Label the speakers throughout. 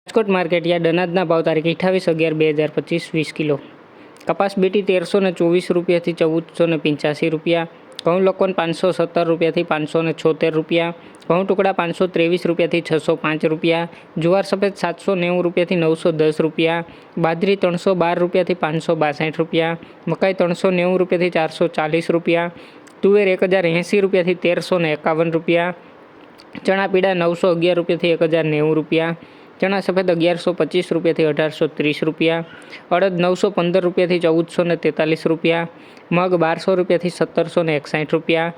Speaker 1: Rajkot market yard અનાજના ભાવ તારીખ 28/11/2025 20 કિલો. કપાસ બીટી 1324 રૂપિયાથી 1485 રૂપિયા. ઘઉં લોકવન 517 રૂપિયાથી 576 રૂપિયા. ઘઉં ટુકડા 523 રૂપિયાથી 605 રૂપિયા. જુવાર સફેદ 790 રૂપિયાથી 910 રૂપિયા. બાજરી 312 રૂપિયાથી 562 રૂપિયા. મકાઈ 390 રૂપિયાથી 440 રૂપિયા. તુવેર 1080 રૂપિયાથી 1351 રૂપિયા. ચણા પીળા 911 રૂપિયાથી 1090 રૂપિયા. ચણા સફેદ 1125 રૂપિયાથી 1830 રૂપિયા. અડદ 915 રૂપિયાથી 1443 રૂપિયા. મગ 1200 રૂપિયાથી 1761 રૂપિયા.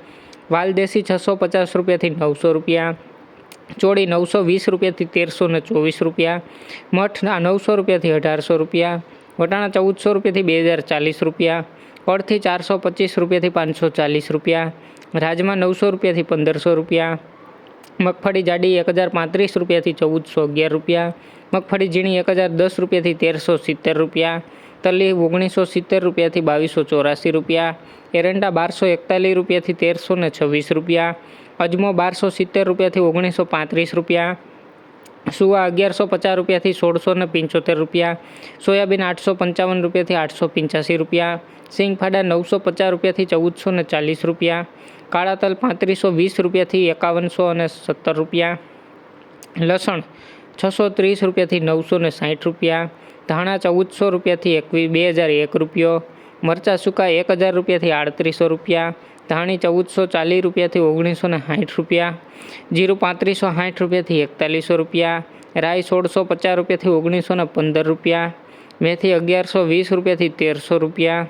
Speaker 1: વાલ દેશી 650 રૂપિયાથી 900 રૂપિયા. ચોળી 920 રૂપિયાથી 1324 રૂપિયા. મઠ 900 રૂપિયાથી 1800 રૂપિયા. વટાણા 1400 રૂપિયાથી 2040 રૂપિયા. અડથી 425 રૂપિયાથી 540 રૂપિયા. રાજમા 900 રૂપિયાથી 1500 રૂપિયા. મગફળી જાડી 1035 રૂપિયાથી 1411 રૂપિયા. મગફળી ઝીણી 1010 રૂપિયાથી 1370 રૂપિયા. તલી 1970 રૂપિયાથી 2284 રૂપિયા. એરંડા 1241 રૂપિયાથી 1326 રૂપિયા. અજમો 1270 રૂપિયાથી 1935 રૂપિયા. સુવા 1150 રૂપિયાથી 1675 રૂપિયા. સોયાબીન 855 રૂપિયાથી 885 રૂપિયા. સિંગફાડા 950 રૂપિયાથી 1440 રૂપિયા. કાળા તલ 3520 રૂપિયાથી 5170 રૂપિયા. લસણ 630 રૂપિયાથી 960 રૂપિયા. ધાણા 1400 રૂપિયાથી 2001 રૂપિયો. મરચાં સૂકા 1000 રૂપિયાથી 3800 રૂપિયા. ધાણી 1440 રૂપિયાથી 1960 રૂપિયા. જીરું 3560 રૂપિયાથી 4100 રૂપિયા. રાઈ 1650 રૂપિયાથી 1915 રૂપિયા. મેથી 1120 રૂપિયાથી 1300 રૂપિયા.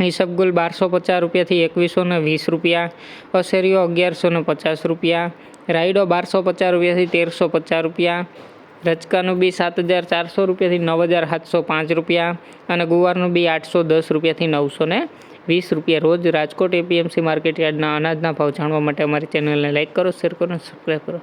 Speaker 1: ઈસબગુલ 1250 રૂપિયાથી 2120 રૂપિયા. અસેરીઓ 1150 રૂપિયા. રાયડો 1250 રૂપિયાથી 1350 રૂપિયા. રચકાનું બી 7400 રૂપિયાથી 9705 રૂપિયા. અને ગુવારનું બી 810 રૂપિયાથી 920 રૂપિયા. રોજ રાજકોટ એપીએમસી માર્કેટ યાર્ડના અનાજના ભાવ જાણવા માટે અમારી ચેનલને લાઇક કરો, શેર કરો અને સબસ્ક્રાઈબ કરો.